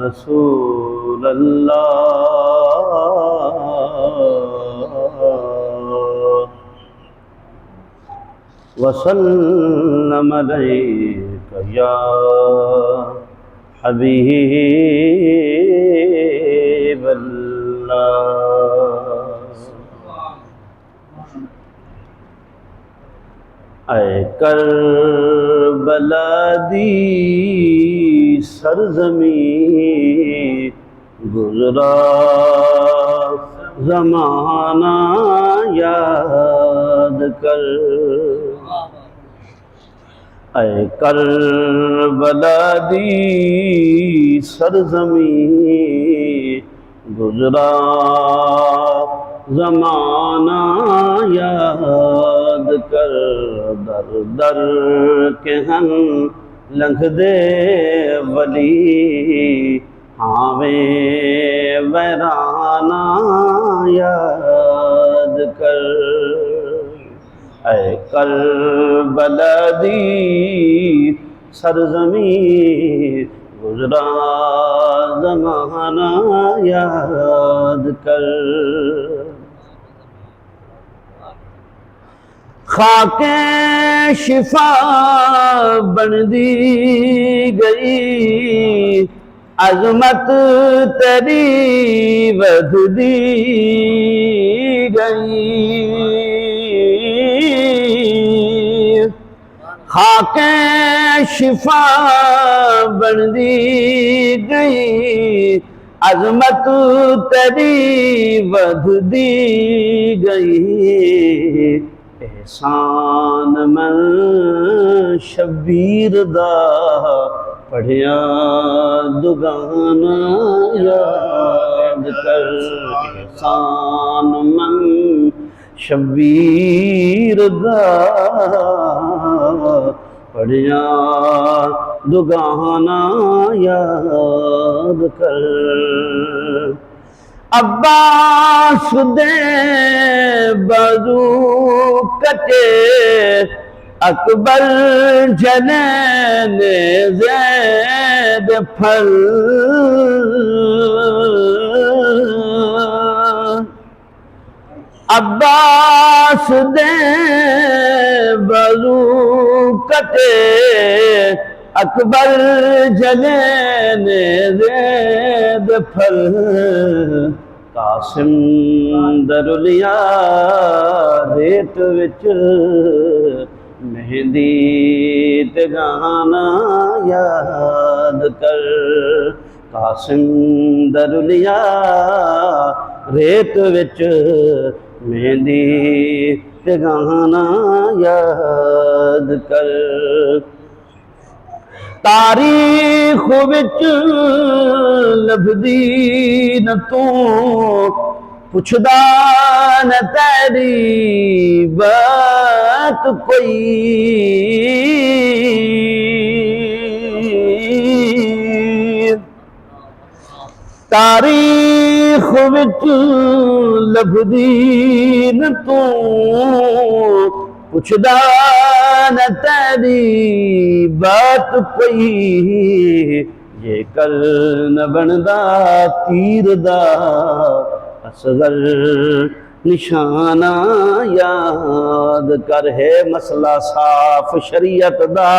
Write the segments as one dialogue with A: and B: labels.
A: रसूल अल्लाह वसल्लम अलैका या हबीब अल्लाह। ऐ करबला दी सरज़मी गुज़रा ज़माना याद कर। ऐ करबला दी सरज़मी गुज़रा ज़माना याद कर। दर दर के हम लंघदे वली हावे वैराना याद कर। ऐ करबला दी सरज़मी गुज़रा ज़माना याद कर। खाके शिफा बन दी गई अज़मत तेरी वधदी गई। खाके शिफा बन दी गई अज़मत तेरी वधदी गई। एहसान मन शबीर दा पढ़िया दुगाना याद कर। एहसान मन शबीर दा पढ़िया दुगाना याद कर। अब्बास दे बाजू कटे अकबर जनैन ज़ैद फल। अब्बास दे बाजू कटे अकबर जनैन ज़ैद फल। कासिम दरुलिया रेत विच मेहंदी ते गाना याद कर। कासिम दरुलिया रेत विच मेहंदी ते गाना याद कर। तारीख विच लभदी न तू पुछदा न तेरी बात कोई। तारीख विच लभदी न तू पुछदा न तेरी बात कोई। ये कल न बनदा तीर दा असगर निशाना याद कर। है मसला साफ शरीयत दा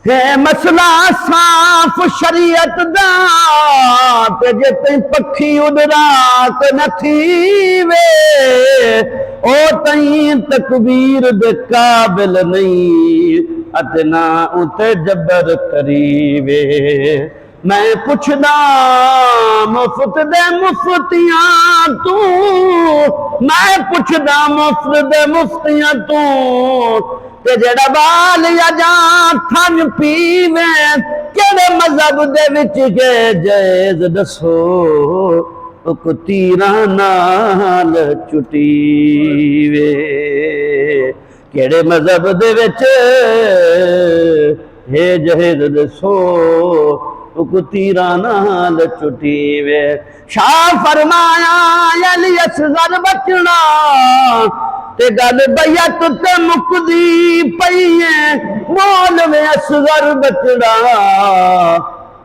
A: है मसला साफ शरीयत दा ते जे तई पखी उडरा ते न थीवे ओ तई तकबीर दे काबिल नहीं अते ना उते जबर करीवे। मैं पुछदा मुफ्त दे मुफ्तियां तू मैं पुछदा मुफ्त दे मुफ्तियां तू ते जेड़ा बाल या जां थन पीवे केड़े मजहब दे विच के जायज़ दसो को तीरा नाल चुटीवे। केड़े मजहब दे विच हे जायज़ दसो को तीरा नाल चुटीवे। शाह फरमाया अली असगर बचना ते गल बैयत ते मुकदी पई है बोल वे असगर बचड़ा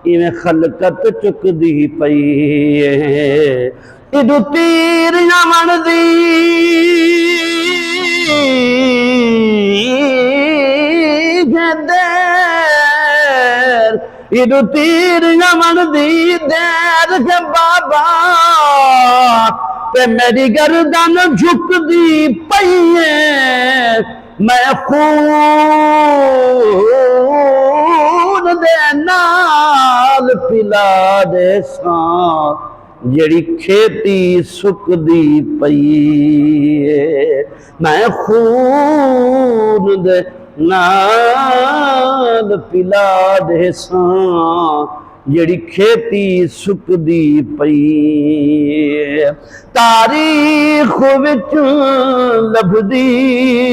A: इवें खलकत चुकदी पई है। इदू तीर यमन दी देर, इदू तीर यमन दी देर के बाबा ते मेरी गर्दन झुकदी पई है। मैं खून दे नाल पिला दे सां जेड़ी खेती सुकदी पई है। मैं खून दे नाल पिला दे सां जेड़ी खेती सुकदी पई है। तारीख विच लभदी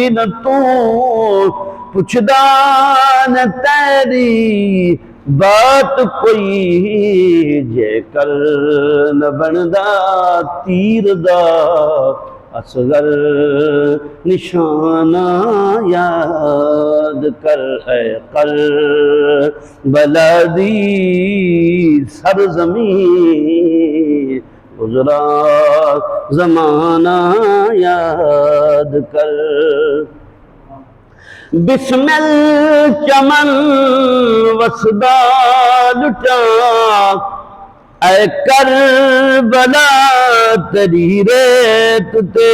A: न तू पुछदा न तेरी बात कोई, जेकर न बनदा तीर दा असगर निशाना याद कर ऐ कर बलदी सरज़मीं गुज़रा ज़माना याद कर। बिस्मिल चमन वसदा लुटा ऐ करबला तेरी रेत ते,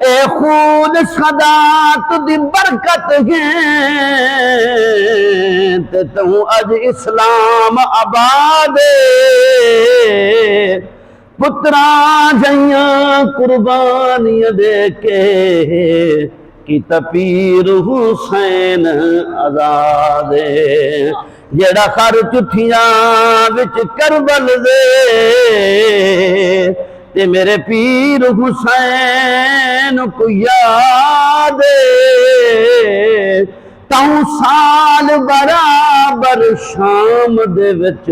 A: ए खून सदात दी बरकत है ते तू अज इस्लाम आबाद। पुत्रा जइया कुर्बानियां दे के कि पीर हुसैन आजाद। जेड़ा खर चुठिया विच करबल दे ते मेरे पीर हुसैन को याद। तू साल बराबर शाम दे विच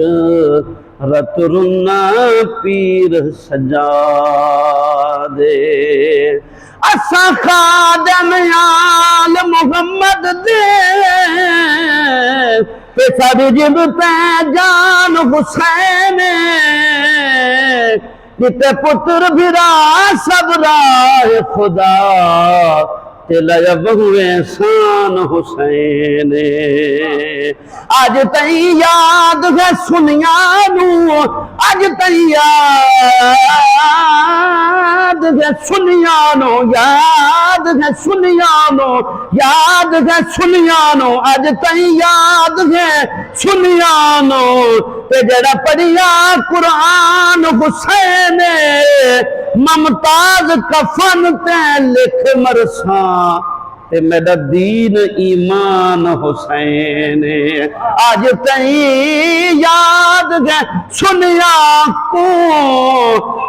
A: रत रुना पीर सजादे। असा खादम आल मुहम्मद दे सारी जिब पे जान हुसैन, जिते पुत्र भिरा सब राह खुदा ते लजब हुए शान हुसैन। अज तई याद है सुनिया नू, अज तई याद है सुनिया नो, याद है सुनिया नो, याद है सुनिया नो, अज तई याद है सुनिया नो। ते जड़ा पढ़िया कुरान हुसैन, ममताज कफन ते लिख मरसा ते मेरा दीन ईमान हुसैन। आज तई याद है सुनिया को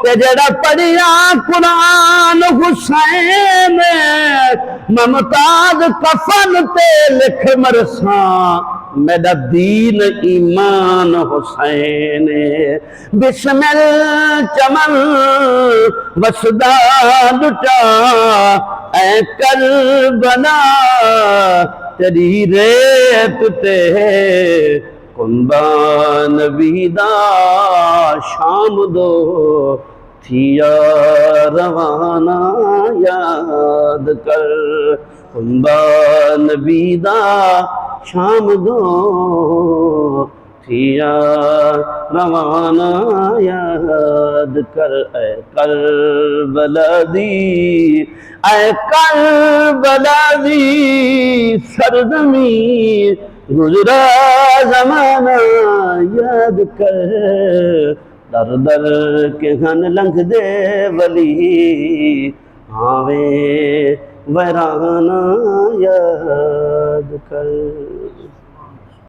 A: ते जड़ा पढ़िया कुरान हुसैन, ममताज कफन ते लिख मरसा मेरा दीन ईमान हुसैन। बिस्मिल चमन वसदा लुटा ऐ करबला तेरी रेत ते, कुर्बान नबीदा शाम दो थिया रवाना याद कर। कुर्बान नबीदा शाम दो थिया रवाना याद कर। ऐ करबला दी, ऐ करबला दी सरज़मीं गुज़रा ज़माना याद कर। दर दर के घन लंघ दे वली आवे वैराना याद कर।